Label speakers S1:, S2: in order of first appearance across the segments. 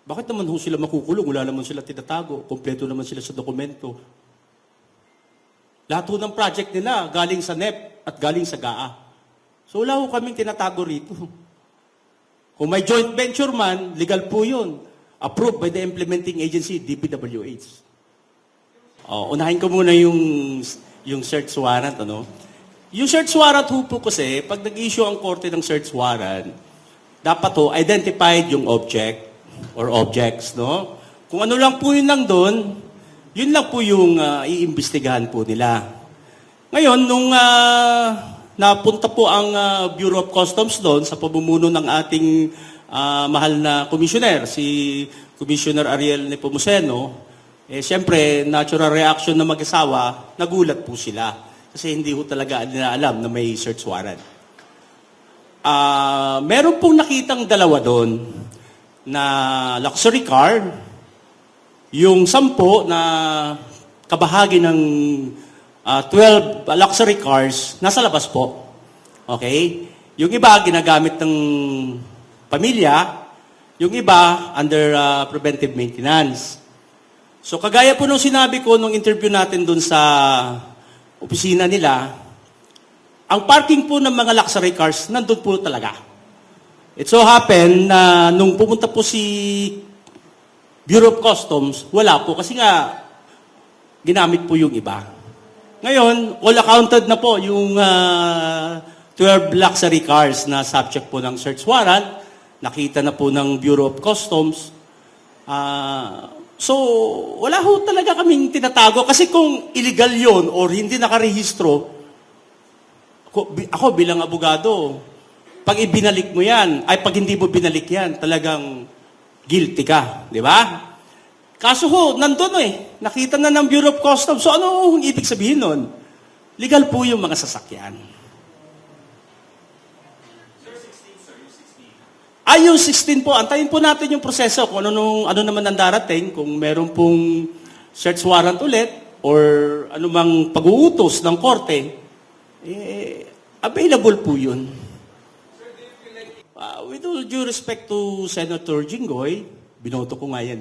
S1: Bakit naman ho sila makukulong? Wala naman sila tinatago. Kompleto naman sila sa dokumento. Lahat ho ng project nila galing sa NEP at galing sa GAA. So wala ho kaming tinatago rito. Kung may joint venture man, legal po yun. Approved by the implementing agency, DPWH. Unahin ko muna yung search warrant. Ano? Yung search warrant ho po kasi, pag nag-issue ang korte ng search warrant, dapat ho, identified yung object or objects. No? Kung ano lang po yun lang doon, yun lang po yung iimbestigahan po nila. Ngayon, nung napunta po ang Bureau of Customs doon sa pamumuno ng ating mahal na commissioner, si Commissioner Ariel Nepomuceno, siyempre, natural reaction ng mag-asawa, nagulat po sila. Kasi hindi ko talaga nila alam na may search warrant. Meron pong nakitang dalawa doon na luxury car, yung 10 na kabahagi ng 12 luxury cars, nasa labas po. Okay? Yung iba, ginagamit ng pamilya, yung iba, under preventive maintenance. So kagaya po nung sinabi ko nung interview natin dun sa opisina nila, ang parking po ng mga luxury cars, nandun po talaga. It so happened na nung pumunta po si Bureau of Customs, wala po kasi nga ginamit po yung iba. Ngayon, all accounted na po yung 12 luxury cars na subject po ng search warrant. Nakita na po ng Bureau of Customs. So, wala ho talaga kaming tinatago. Kasi kung illegal yon or hindi nakarehistro, ako bilang abogado, pag ibinalik mo yan, ay pag hindi mo binalik yan, talagang guilty ka. Di ba? Kaso ho, nandun nakita na ng Bureau of Customs. So, ano ang ibig sabihin nun? Legal po yung mga sasakyan. Yung 16 po, antayin po natin yung proseso kung ano naman ang darating, kung meron pong search warrant ulit or anumang pag-uutos ng korte, available po yun. With all due respect to Senator Jinggoy, binoto ko nga yan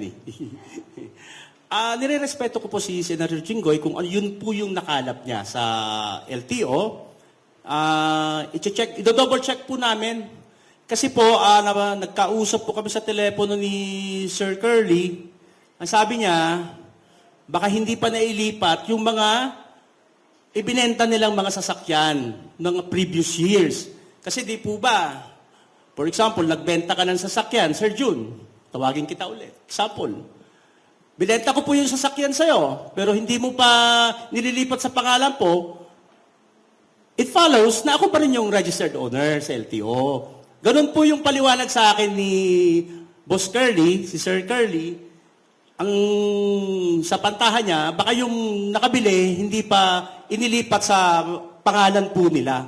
S1: nire-respeto ko po si Senator Jinggoy kung yun po yung nakalap niya sa LTO. I-double check po namin. Kasi po, nagkausap po kami sa telepono ni Sir Curly. Ang sabi niya, baka hindi pa nailipat yung mga ibinenta nilang mga sasakyan ng previous years. Kasi di po ba, for example, nagbenta ka ng sasakyan, Sir June, tawagin kita ulit. Example, binenta ko po yung sasakyan sa'yo, pero hindi mo pa nililipat sa pangalan po, it follows na ako pa rin yung registered owner sa LTO. Ganun po yung paliwanag sa akin ni Boss Curly, si Sir Curly, ang sa pantahan niya, baka yung nakabili, hindi pa inilipat sa pangalan po nila.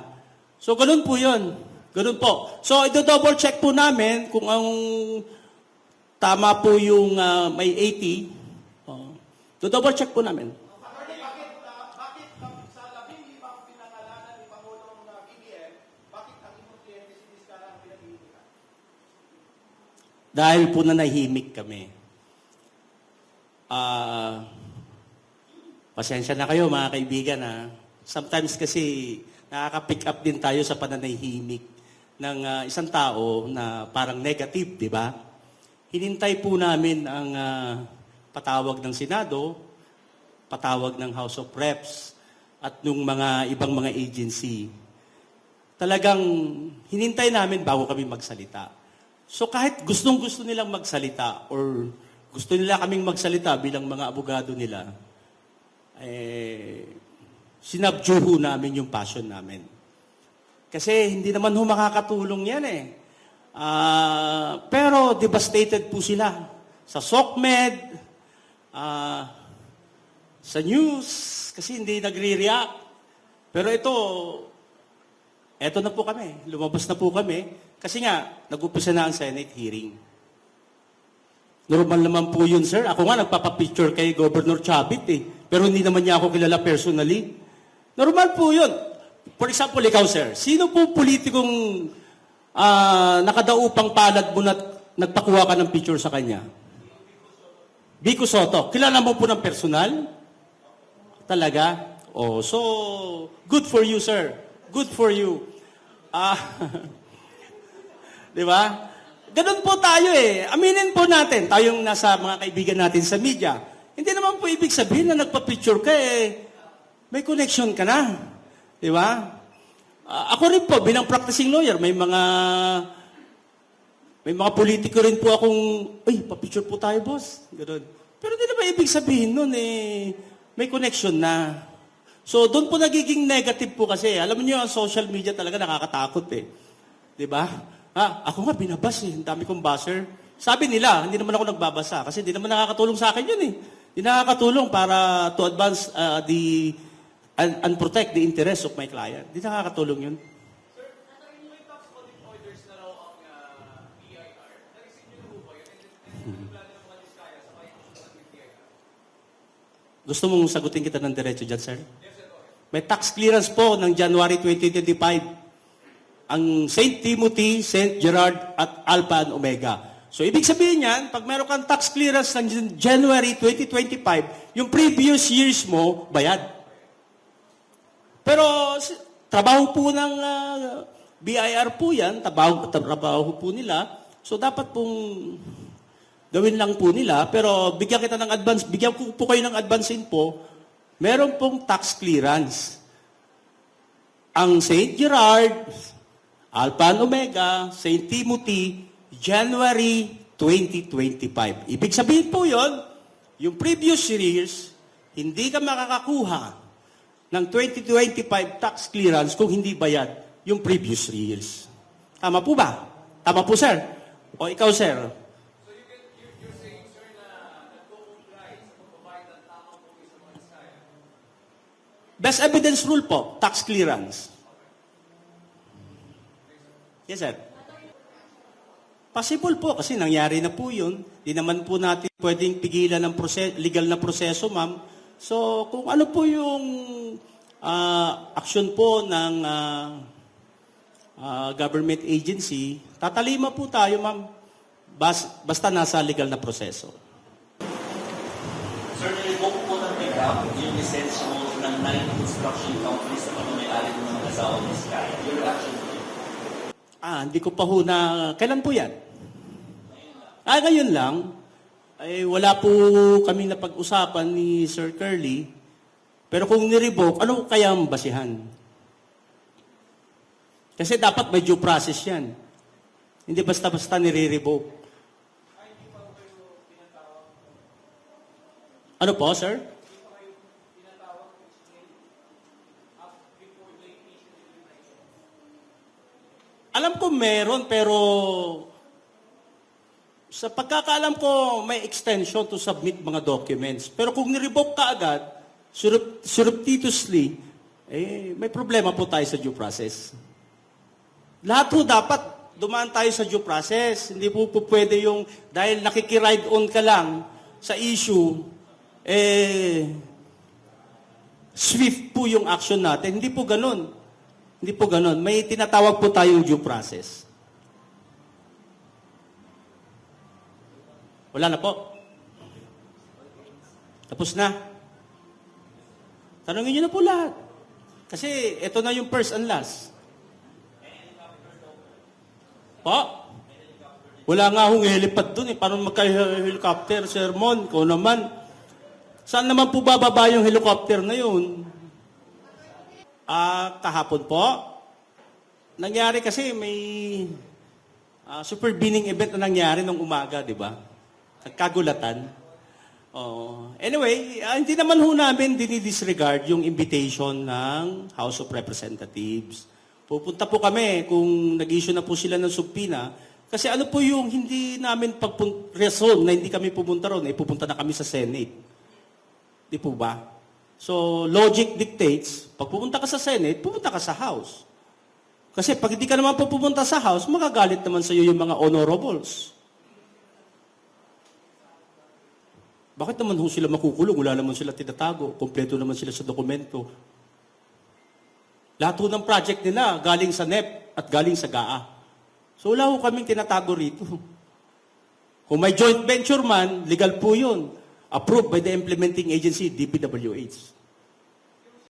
S1: So, ganun po yun. Ganun po. So, ito-double check po namin kung ang tama po yung may 80. Do-double check po namin. Dahil po na nahimik kami. Pasensya na kayo mga kaibigan. Sometimes kasi nakaka-pick up din tayo sa pananahimik ng isang tao na parang negative, di ba? Hinintay po namin ang patawag ng Senado, patawag ng House of Reps, at nung mga ibang mga agency. Talagang hinintay namin bago kami magsalita. So kahit gustong-gusto nilang magsalita or gusto nila kaming magsalita bilang mga abogado nila, sinabjuho namin yung passion namin. Kasi hindi naman ho makakatulong yan pero devastated po sila. Sa SOCMED, sa news, kasi hindi nagre-react. Pero eto na po kami, lumabas na po kami. Kasi nga, nag-upisa na ang Senate hearing. Normal naman po yun, sir. Ako nga, nagpapapicture kay Governor Chavit Pero hindi naman niya ako kilala personally. Normal po yun. For example, ikaw, sir. Sino po politikong nakadaupang palad mo na nagpakuha ka ng picture sa kanya? Vico Soto. Kilala mo po ng personal? Talaga? Oh, so, good for you, sir. Good for you. Ah, di ba? Ganun po tayo eh. Aminin po natin, tayong nasa mga kaibigan natin sa media. Hindi naman po ibig sabihin na nagpa-picture ka eh, may connection ka na. Di ba? Ako rin po, bilang practicing lawyer, may mga politiko rin po akong, ay, pa-picture po tayo, boss. Ganun. Pero hindi naman ibig sabihin nun eh, may connection na. So, doon po nagiging negative po kasi. Alam niyo, ang social media talaga nakakatakot eh. Di ba? Ako nga, binabas eh. Ang dami kong buzzer. Sabi nila, hindi naman ako nagbabasa kasi hindi naman nakakatulong sa akin yun eh. Hindi nakakatulong para to advance and protect the interests of my client. Hindi nakakatulong yun.
S2: Sir, may tax audit orders na raw ang BIR. Na-receive niyo na po ba yun? And plano ng mga diskaya sa kayo ng BIR?
S1: Gusto mong sagutin kita ng diretso dyan, sir? Yes, sir. May tax clearance po ng January 2025. Ang St. Timothy, St. Gerard, at Alpha and Omega. So, ibig sabihin yan, pag meron kang tax clearance ng January 2025, yung previous years mo, bayad. Pero, trabaho po ng BIR po yan, trabaho po nila, so dapat pong gawin lang po nila, pero bigyan kita ng advance, bigyan ko po kayo ng advance info, meron pong tax clearance. Ang St. Gerard, Alpha and Omega, St. Timothy, January 2025. Ibig sabihin po yon, yung previous years, hindi ka makakakuha ng 2025 tax clearance kung hindi bayad yung previous years. Tama po ba? Tama po, sir? O ikaw, sir?
S2: So you're saying, sir, na nag-comply sa pagbabayad ng tamang buwis sa mga diskaya?
S1: Best evidence rule po, tax clearance. Yes, sir. Possible po kasi nangyari na po yun. Di naman po natin pwedeng pigilan ng legal na proseso, ma'am. So, kung ano po yung action po ng government agency, tatalima po tayo, ma'am. Basta nasa legal na proseso.
S3: Sir, nilibo po ng pick-up yung lisensyo ng 9 construction companies na pamamayaari ng mga asawa ni Sky. Your reaction po?
S1: Hindi ko pa ho na... Kailan po yan? Ngayon lang. Ay, wala po kami napag-usapan ni Sir Curly. Pero kung nirevoke, ano kaya ang basihan? Kasi dapat may due process yan. Hindi basta-basta nire-revoke. Ano po, sir? Alam ko meron, pero sa pagkakaalam ko, may extension to submit mga documents. Pero kung nirevoke ka agad, surreptitiously, may problema po tayo sa due process. Lahat po dapat dumaan tayo sa due process. Hindi po pwede yung, dahil nakikiride on ka lang sa issue, swift po yung action natin. Hindi po ganun. Hindi po ganun. May tinatawag po tayong due process. Wala na po. Tapos na. Tanungin niyo na po lahat. Kasi ito na yung first and last. Po? Wala nga hong helipad dun eh. Paano magka-helicopter, Sir Mon? Ikaw naman. Saan naman po bababa yung helicopter na yun? Kahapon po, nangyari kasi may super binning event na nangyari nung umaga, di ba? Nagkagulatan. Anyway, hindi naman ho namin dinidisregard yung invitation ng House of Representatives. Pupunta po kami kung nag-issue na po sila ng subpoena. Kasi ano po yung hindi namin reason na hindi kami pumunta ron, pupunta na kami sa Senate. Di po ba? So, logic dictates, pag pupunta ka sa Senate, pupunta ka sa House. Kasi pag hindi ka naman po pupunta sa House, magagalit naman sa iyo yung mga honorables. Bakit naman ho sila makukulong? Wala naman sila tinatago. Kompleto naman sila sa dokumento. Lahat ho ng project nila galing sa NEP at galing sa GAA. So wala ho kaming tinatago rito. Kung may joint venture man, legal po yun. approved by the implementing agency, DPWH.